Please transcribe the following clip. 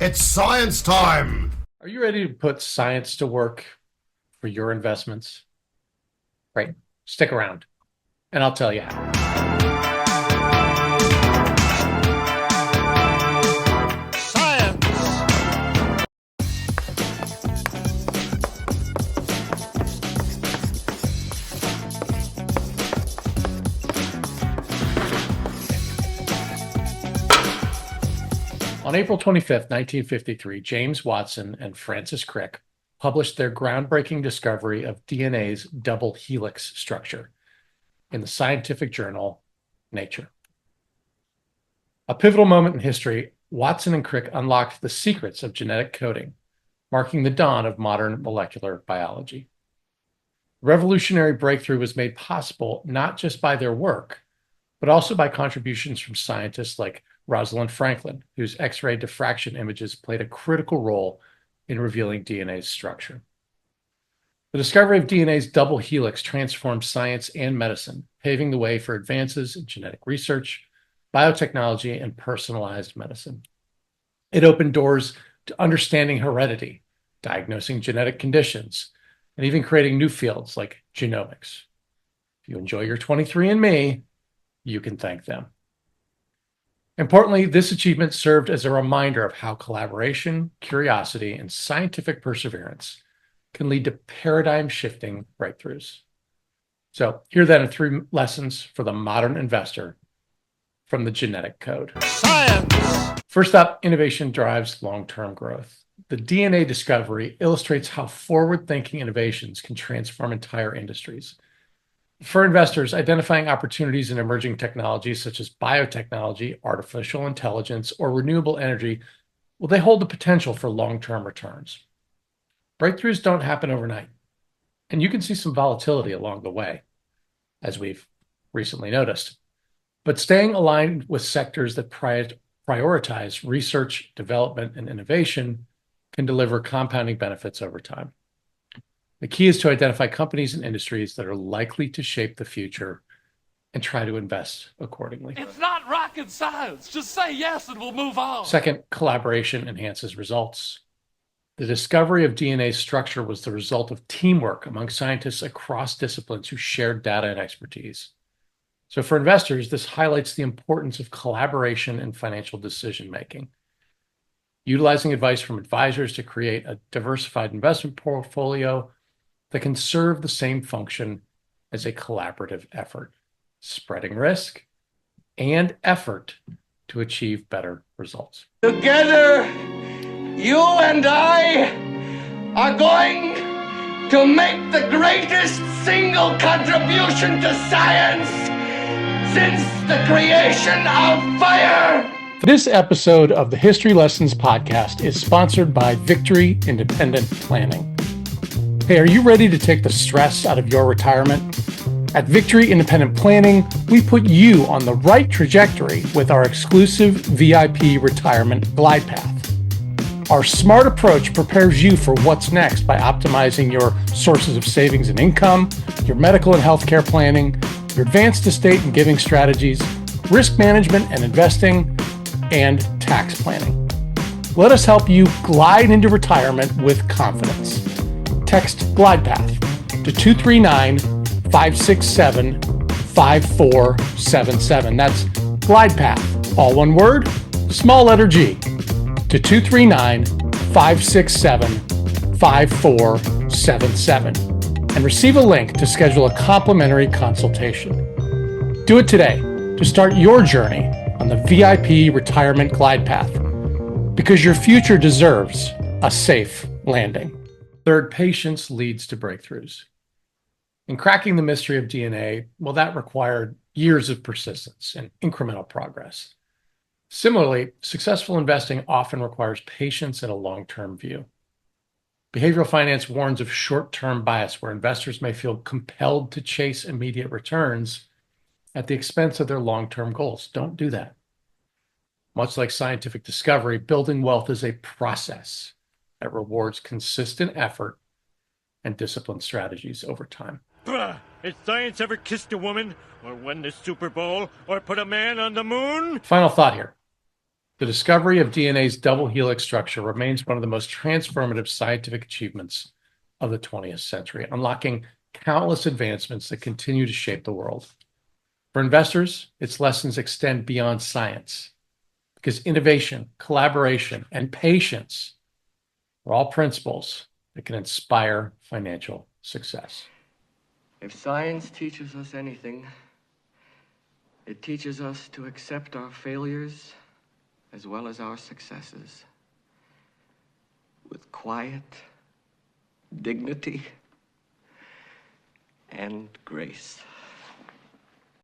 It's science time! Are you ready to put science to work for your investments? Right. Stick around, and I'll tell you how. On April 25th, 1953, James Watson and Francis Crick published their groundbreaking discovery of DNA's double helix structure in the scientific journal Nature. A pivotal moment in history, Watson and Crick unlocked the secrets of genetic coding, marking the dawn of modern molecular biology. The revolutionary breakthrough was made possible not just by their work, but also by contributions from scientists like Rosalind Franklin, whose X-ray diffraction images played a critical role in revealing DNA's structure. The discovery of DNA's double helix transformed science and medicine, paving the way for advances in genetic research, biotechnology, and personalized medicine. It opened doors to understanding heredity, diagnosing genetic conditions, and even creating new fields like genomics. If you enjoy your 23andMe, you can thank them. Importantly, this achievement served as a reminder of how collaboration, curiosity, and scientific perseverance can lead to paradigm-shifting breakthroughs. So here then are 3 lessons for the modern investor from the genetic code. Science! First up, innovation drives long-term growth. The DNA discovery illustrates how forward-thinking innovations can transform entire industries. For investors, identifying opportunities in emerging technologies such as biotechnology, artificial intelligence, or renewable energy, well, they hold the potential for long-term returns. Breakthroughs don't happen overnight, and you can see some volatility along the way, as we've recently noticed. But staying aligned with sectors that prioritize research, development, and innovation can deliver compounding benefits over time. The key is to identify companies and industries that are likely to shape the future and try to invest accordingly. It's not rocket science. Just say yes and we'll move on. Second, collaboration enhances results. The discovery of DNA's structure was the result of teamwork among scientists across disciplines who shared data and expertise. So for investors, this highlights the importance of collaboration in financial decision-making. Utilizing advice from advisors to create a diversified investment portfolio that can serve the same function as a collaborative effort, spreading risk and effort to achieve better results. Together, you and I are going to make the greatest single contribution to science since the creation of fire. This episode of the History Lessons podcast is sponsored by Victory Independent Planning. Hey, are you ready to take the stress out of your retirement? At Victory Independent Planning, we put you on the right trajectory with our exclusive VIP retirement glide path. Our smart approach prepares you for what's next by optimizing your sources of savings and income, your medical and healthcare planning, your advanced estate and giving strategies, risk management and investing, and tax planning. Let us help you glide into retirement with confidence. Text GlidePath to 239-567-5477. That's GlidePath, all one word, small letter G, to 239-567-5477 and receive a link to schedule a complimentary consultation. Do it today to start your journey on the VIP retirement glide path, because your future deserves a safe landing. Third, patience leads to breakthroughs. In cracking the mystery of DNA, well, that required years of persistence and incremental progress. Similarly, successful investing often requires patience and a long-term view. Behavioral finance warns of short-term bias, where investors may feel compelled to chase immediate returns at the expense of their long-term goals. Don't do that. Much like scientific discovery, building wealth is a process that rewards consistent effort and disciplined strategies over time. Has science ever kissed a woman, or won the Super Bowl, or put a man on the moon? Final thought here. The discovery of DNA's double helix structure remains one of the most transformative scientific achievements of the 20th century, unlocking countless advancements that continue to shape the world. For investors, its lessons extend beyond science because innovation, collaboration, and patience are all principles that can inspire financial success. If science teaches us anything, it teaches us to accept our failures as well as our successes with quiet dignity and grace.